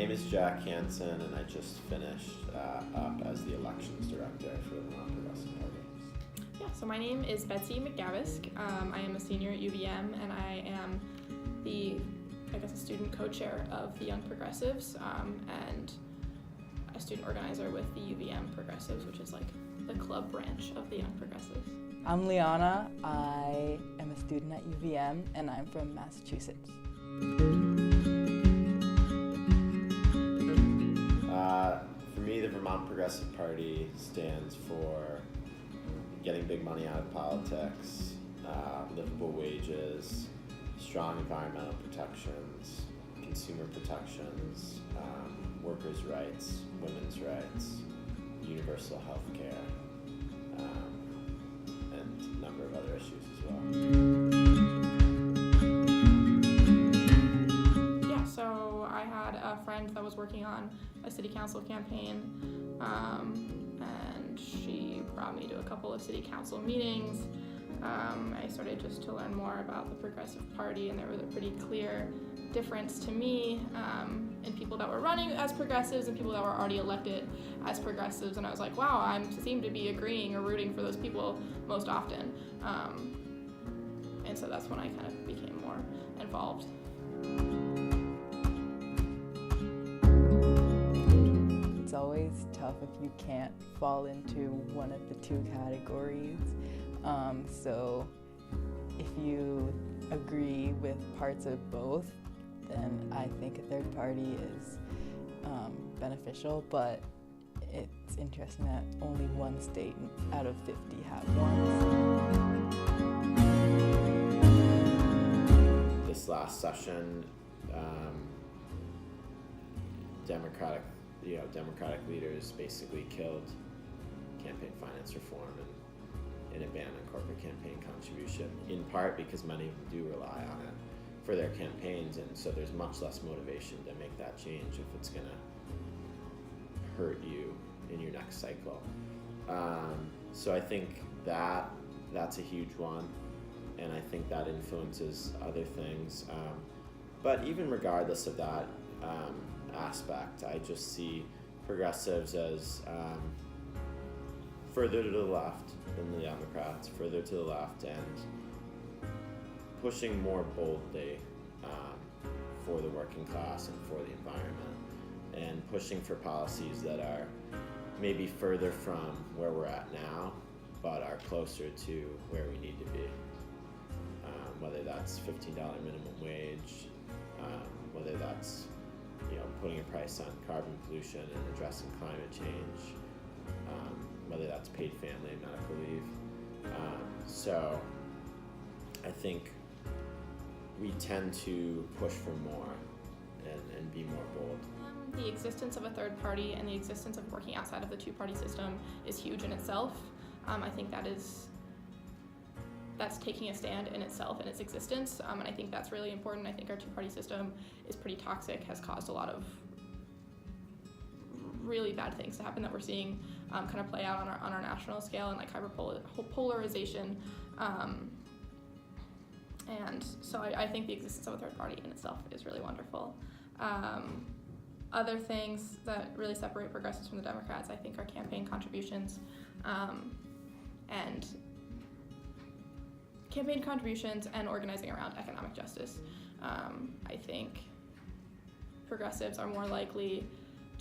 name is Jack Hansen, and I just finished up as the elections director for the Vermont Progressive Party. Yeah, so my name is Betsy McGavisk. I am a senior at UVM, and I am a student co-chair of the Young Progressives, and a student organizer with the UVM Progressives, which is like the club branch of the Young Progressives. I'm Liana. I am a student at UVM, and I'm from Massachusetts. For me, the Vermont Progressive Party stands for getting big money out of politics, livable wages, strong environmental protections, consumer protections, workers' rights, women's rights, universal health care, and a number of other issues as well. Yeah, so I had a friend that was working on a city council campaign, and she brought me to a couple of city council meetings. I started just to learn more about the Progressive Party, and there was a pretty clear difference to me in people that were running as progressives and people that were already elected as progressives, and I was like, wow, I seem to be agreeing or rooting for those people most often, and so that's when I kind of became more involved. It's always tough if you can't fall into one of the two categories. So if you agree with parts of both, then I think a third party is beneficial, but it's interesting that only one state out of 50 have one. This last session, Democratic leaders basically killed campaign finance reform and a ban on corporate campaign contribution, in part because many of them do rely on it for their campaigns, and so there's much less motivation to make that change if it's going to hurt you in your next cycle. So I think that's a huge one, and I think that influences other things. But even regardless of that aspect, I just see progressives as further to the left than the Democrats, further to the left, and pushing more boldly for the working class and for the environment, and pushing for policies that are maybe further from where we're at now, but are closer to where we need to be. Whether that's $15 minimum wage, whether that's putting a price on carbon pollution and addressing climate change, whether that's paid family and medical leave. So I think we tend to push for more and be more bold. The existence of a third party and the existence of working outside of the two-party system is huge in itself. I think that's taking a stand in itself and its existence, and I think that's really important. I think our two-party system is pretty toxic, has caused a lot of really bad things to happen that we're seeing kind of play out on our national scale, and like polarization. And so I think the existence of a third party in itself is really wonderful. Other things that really separate progressives from the Democrats, I think, are campaign contributions, and organizing around economic justice. I think progressives are more likely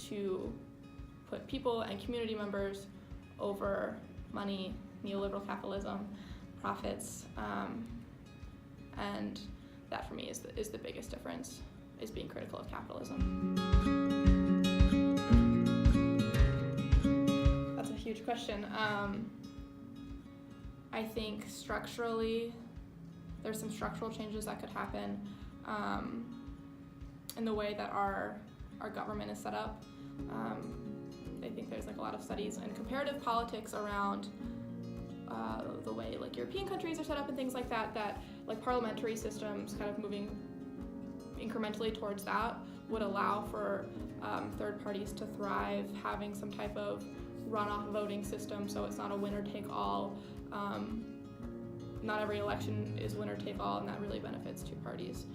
to put people and community members over money, neoliberal capitalism, profits, and that for me is the biggest difference, is being critical of capitalism. That's a huge question. I think structurally, there's some structural changes that could happen in the way that our government is set up. I think there's like a lot of studies in comparative politics around the way like European countries are set up and things like that like parliamentary systems kind of moving incrementally towards that would allow for third parties to thrive, having some type of runoff voting system so it's not a winner-take-all. Not every election is winner-take-all, and that really benefits two parties.